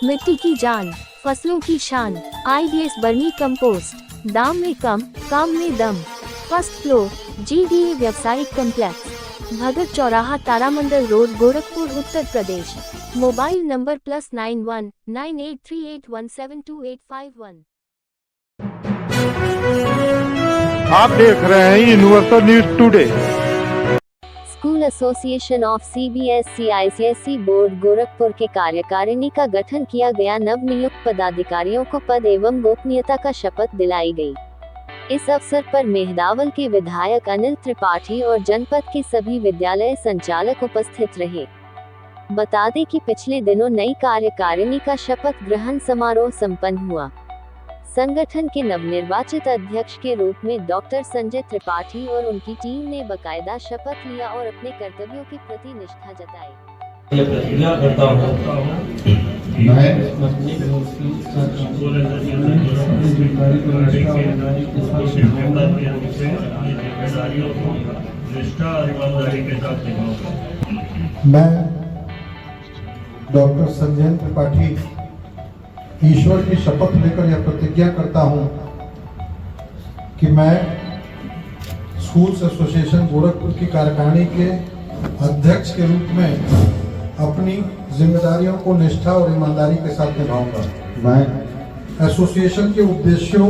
मिट्टी की जान, फसलों की शान, आईडीएस बर्मी कंपोस्ट, दाम में कम, काम में दम। फर्स्ट फ्लोर, जीडीए व्यावसायिक कॉम्प्लेक्स, भगत चौराहा, Taramandal road, Gorakhpur, Uttar Pradesh. Mobile number +919838172851। आप देख रहे हैं universal news today. School association of CBSE ICSE board Gorakhpur के कार्यकारिणी का गठन किया गया। नवनियुक्त पदाधिकारियों को पद एवं गोपनीयता का शपथ दिलाई गई। इस अवसर पर मेहदावल के विधायक अनिल त्रिपाठी और जनपद के सभी विद्यालय संचालक उपस्थित रहे। बता दें कि पिछले दिनों नई कार्यकारिणी का शपथ ग्रहण समारोह संपन्न हुआ। संगठन के नवनिर्वाचित अध्यक्ष के रूप में डॉक्टर संजय त्रिपाठी और उनकी टीम ने बकायदा शपथ लिया और अपने कर्तव्यों के प्रति निष्ठा जताई। प्रतिज्ञा करता हूँ मैं डॉक्टर संजय त्रिपाठी ईश्वर की शपथ लेकर यह प्रतिज्ञा करता हूं कि मैं स्कूल्स एसोसिएशन गोरखपुर की कार्यकारिणी के अध्यक्ष के रूप में अपनी जिम्मेदारियों को निष्ठा और ईमानदारी के साथ निभाऊंगा। मैं एसोसिएशन के उद्देश्यों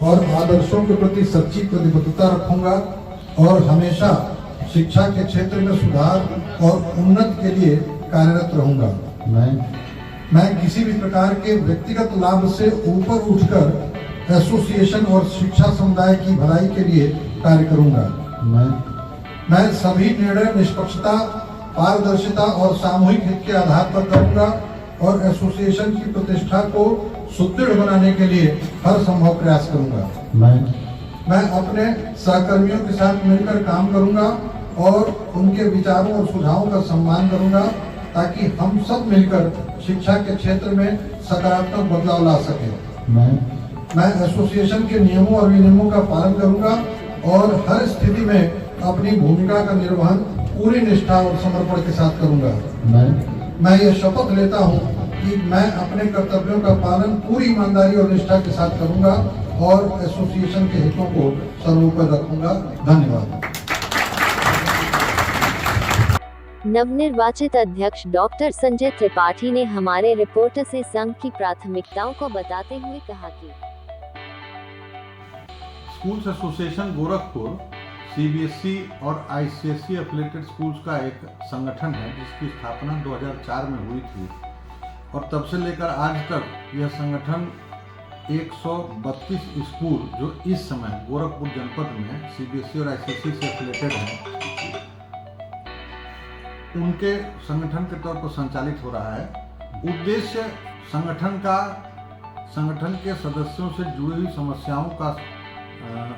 और आदर्शों के प्रति सच्ची प्रतिबद्धता रखूंगा और हमेशा शिक्षा के क्षेत्र में सुधार और उन्नति के लिए कार्यरत रहूंगा। मैं किसी भी प्रकार के व्यक्तिगत लाभ से ऊपर उठकर एसोसिएशन और शिक्षा समुदाय की भलाई के लिए कार्य करूंगा। मैं सभी निर्णय निष्पक्षता, पारदर्शिता और सामूहिक हित के आधार पर करूंगा और एसोसिएशन की प्रतिष्ठा को सुदृढ़ बनाने के लिए हर संभव प्रयास करूंगा। मैं अपने सहकर्मियों के साथ मिलकर काम करूंगा और उनके विचारों और सुझावों का सम्मान करूंगा ताकि हम सब मिलकर शिक्षा के क्षेत्र में सकारात्मक बदलाव ला सकें। मैं एसोसिएशन के नियमों और विनियमों का पालन करूंगा और हर स्थिति में अपनी भूमिका का निर्वहन पूरी निष्ठा और समर्पण के साथ करूंगा। मैं यह शपथ लेता हूं कि मैं अपने कर्तव्यों का पालन पूरी ईमानदारी और निष्ठा के साथ करूंगा और एसोसिएशन के हितों को सर्वोपरि रखूंगा। धन्यवाद। नवनिर्वाचित अध्यक्ष डॉक्टर संजय त्रिपाठी ने हमारे रिपोर्टर से संघ की प्राथमिकताओं को बताते हुए कहा कि स्कूल्स एसोसिएशन गोरखपुर सीबीएसई और आईसीएसई एफिलिएटेड स्कूल्स का एक संगठन है जिसकी स्थापना 2004 में हुई थी और तब से लेकर आज तक यह संगठन 132 स्कूल जो इस समय गोरखपुर जनपद में सीबीएसई और आईसीएसई से एफिलिएटेड हैं उनके संगठन के तौर पर संचालित हो रहा है। उद्देश्य संगठन के सदस्यों से जुड़ी हुई समस्याओं का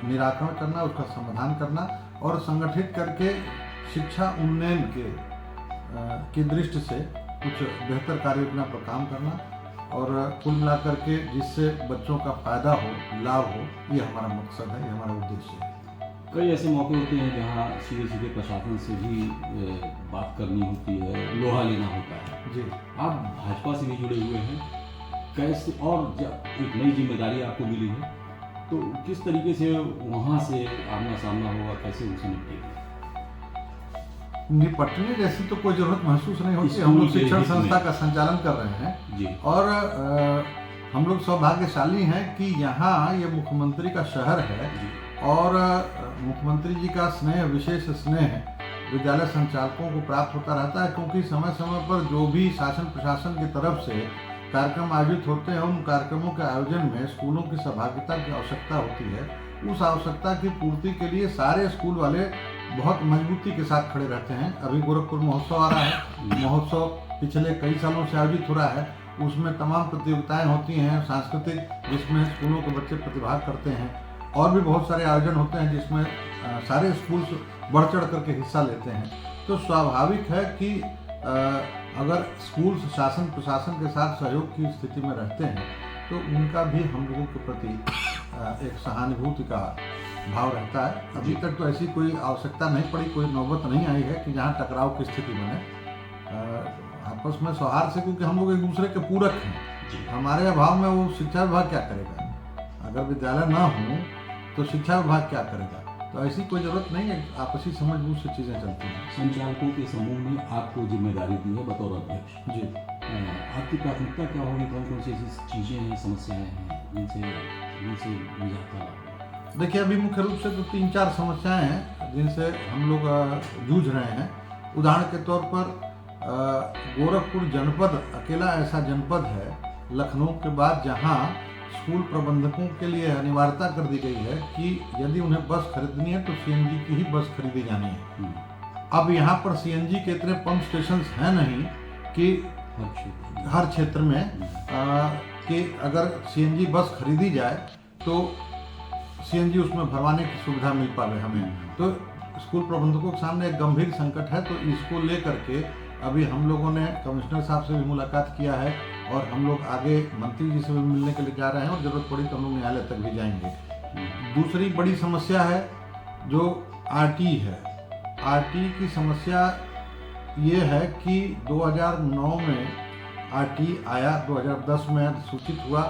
निराकरण करना, उसका समाधान करना और संगठित करके शिक्षा उन्नयन की दृष्टि से कुछ बेहतर कार्य योजना पर काम करना और कुल मिलाकर के जिससे बच्चों का फायदा हो, लाभ हो, ये हमारा मकसद है, ये हमारा उद्देश्य है। कई ऐसे मौके होते हैं जहाँ सीधे सीधे प्रशासन से भी बात करनी होती है, लोहा लेना होता है। जी, आप भाजपा से भी जुड़े हुए हैं, कैसे और जब एक नई जिम्मेदारी आपको मिली है तो किस तरीके से वहाँ से आमना सामना होगा, कैसे उनसे निपटने जैसी तो कोई जरूरत महसूस नहीं होती। हम लोग शिक्षण संस्था का संचालन कर रहे हैं जी और हम लोग सौभाग्यशाली हैं कि यहाँ ये मुख्यमंत्री का शहर है और मुख्यमंत्री जी का स्नेह, विशेष स्नेह विद्यालय संचालकों को प्राप्त होता रहता है क्योंकि समय समय पर जो भी शासन प्रशासन की तरफ से कार्यक्रम आयोजित होते हैं उन कार्यक्रमों के आयोजन में स्कूलों की सहभागिता की आवश्यकता होती है। उस आवश्यकता की पूर्ति के लिए सारे स्कूल वाले बहुत मजबूती के साथ खड़े रहते हैं। अभी गोरखपुर महोत्सव आ रहा है, महोत्सव पिछले कई सालों से आयोजित हो रहा है। उसमें तमाम प्रतियोगिताएं होती हैं सांस्कृतिक, जिसमें स्कूलों के बच्चे प्रतिभाग करते हैं और भी बहुत सारे आयोजन होते हैं जिसमें सारे स्कूल बढ़ चढ़ करके हिस्सा लेते हैं। तो स्वाभाविक है कि अगर स्कूल शासन प्रशासन के साथ सहयोग की स्थिति में रहते हैं तो उनका भी हम लोगों के प्रति एक सहानुभूति का भाव रहता है। अभी तक तो ऐसी कोई आवश्यकता नहीं पड़ी, कोई नौबत नहीं आई है कि जहाँ टकराव की स्थिति बने। आपस में सौहार्द से, क्योंकि हम लोग एक दूसरे के पूरक हैं। हमारे अभाव में वो शिक्षा विभाग क्या करेगा? अगर विद्यालय ना हो तो शिक्षा विभाग क्या करेगा? तो ऐसी कोई जरूरत नहीं है, आपसी समझबूझ से चीज़ें चलती हैं। संचालकों के समूह ने आपको जिम्मेदारी दी है बतौर अध्यक्ष जी, आपकी प्राथमिकता क्या होगी? कौन कौन सी ऐसी चीज़ें हैं, समस्याएं हैं जिनसे निजात पाना? देखिए अभी मुख्य रूप से तो 3-4 समस्याएं हैं जिनसे हम लोग जूझ रहे हैं। उदाहरण के तौर पर गोरखपुर जनपद अकेला ऐसा जनपद है लखनऊ के बाद जहां स्कूल प्रबंधकों के लिए अनिवार्यता कर दी गई है कि यदि उन्हें बस खरीदनी है तो सीएनजी की ही बस खरीदी जानी है। अब यहाँ पर सीएनजी के इतने पंप स्टेशन हैं नहीं कि हर क्षेत्र में कि अगर सीएनजी बस खरीदी जाए तो सीएनजी उसमें भरवाने की सुविधा मिल पावे हमें। तो स्कूल प्रबंधकों के सामने एक गंभीर संकट है। तो इसको लेकर के अभी हम लोगों ने कमिश्नर साहब से भी मुलाकात किया है और हम लोग आगे मंत्री जी से भी मिलने के लिए जा रहे हैं और जरूरत पड़ी तो हम लोग न्यायालय तक भी जाएंगे। दूसरी बड़ी समस्या है जो आरटी है। आरटी की समस्या ये है कि 2009 में आरटी आया, 2010 में सूचित हुआ,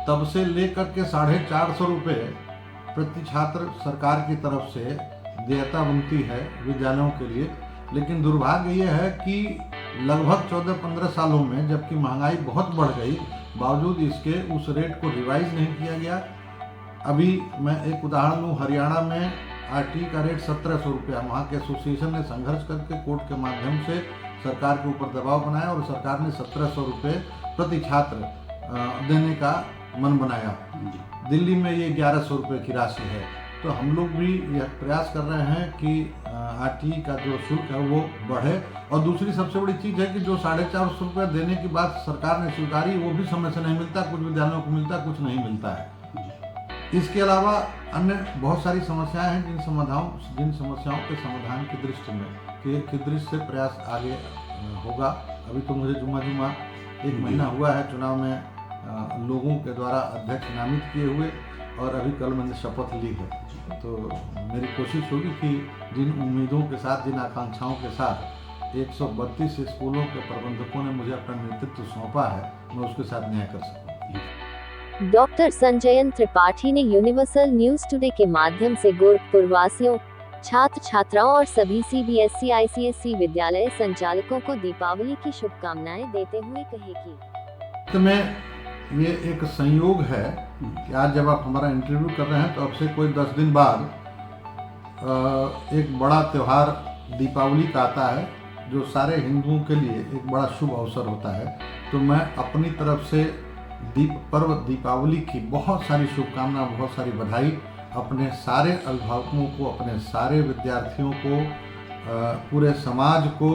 तब से लेकर के 450 रुपये प्रति छात्र सरकार की तरफ से देयता बनती है विद्यालयों के लिए। लेकिन दुर्भाग्य ये है कि लगभग 14-15 सालों में जबकि महंगाई बहुत बढ़ गई, बावजूद इसके उस रेट को रिवाइज नहीं किया गया। अभी मैं एक उदाहरण लूँ, हरियाणा में आरटी का रेट 1700 रुपया, वहाँ के एसोसिएशन ने संघर्ष करके कोर्ट के माध्यम से सरकार के ऊपर दबाव बनाया और सरकार ने 1700 रुपये प्रति छात्र देने का मन बनाया। दिल्ली में ये 1100 रुपये की राशि है। तो हम लोग भी यह प्रयास कर रहे हैं कि आरटी का जो शुल्क है वो बढ़े। और दूसरी सबसे बड़ी चीज़ है कि जो 450 रुपये देने की बात सरकार ने स्वीकारी, वो भी समय से नहीं मिलता, कुछ विद्यालयों को मिलता, कुछ नहीं मिलता है। इसके अलावा अन्य बहुत सारी समस्याएं हैं जिन समस्याओं के समाधान की दृष्टि में की दृष्टि से प्रयास आगे होगा। अभी तो मुझे जुम्मा 1 महीना हुआ है चुनाव में लोगों के द्वारा अध्यक्ष नामित किए हुए और अभी कल मैंने शपथ ली है। तो मेरी कोशिश होगी कि जिन उम्मीदों के साथ, जिन आकांक्षाओं के साथ 132 स्कूलों के प्रबंधकों ने मुझे अपना नेतृत्व सौंपा है, मैं उसके साथ न्याय कर सकूं। डॉक्टर संजयन त्रिपाठी ने यूनिवर्सल न्यूज टुडे के माध्यम से गोरखपुर वासियों, छात्र छात्राओं और सभी सीबीएसई आईसीएसई विद्यालय संचालकों को दीपावली की शुभकामनाएं देते हुए कहे कि तो मैं ये एक संयोग है कि आज जब आप हमारा इंटरव्यू कर रहे हैं तो अब से कोई 10 दिन बाद एक बड़ा त्यौहार दीपावली का आता है जो सारे हिंदुओं के लिए एक बड़ा शुभ अवसर होता है। तो मैं अपनी तरफ से पर्व दीपावली की बहुत सारी शुभकामना, बहुत सारी बधाई अपने सारे अभिभावकों को, अपने सारे विद्यार्थियों को, पूरे समाज को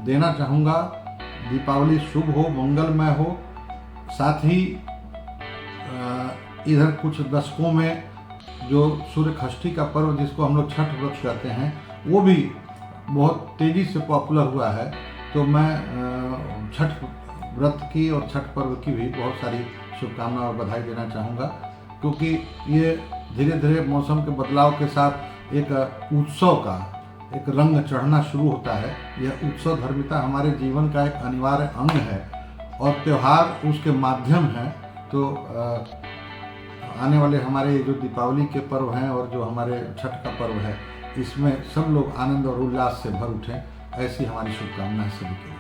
देना चाहूँगा। दीपावली शुभ हो, मंगलमय हो। साथ ही इधर कुछ दशकों में जो सूर्य षष्ठी का पर्व जिसको हम लोग छठ व्रत कहते हैं, वो भी बहुत तेज़ी से पॉपुलर हुआ है। तो मैं छठ व्रत की और छठ पर्व की भी बहुत सारी शुभकामना और बधाई देना चाहूँगा, क्योंकि ये धीरे धीरे मौसम के बदलाव के साथ एक उत्सव का एक रंग चढ़ना शुरू होता है। यह उत्सव धर्मिता हमारे जीवन का एक अनिवार्य अंग है और त्यौहार उसके माध्यम है। तो आने वाले हमारे जो दीपावली के पर्व हैं और जो हमारे छठ का पर्व है, इसमें सब लोग आनंद और उल्लास से भर उठें, ऐसी हमारी शुभकामनाएं सभी के लिए।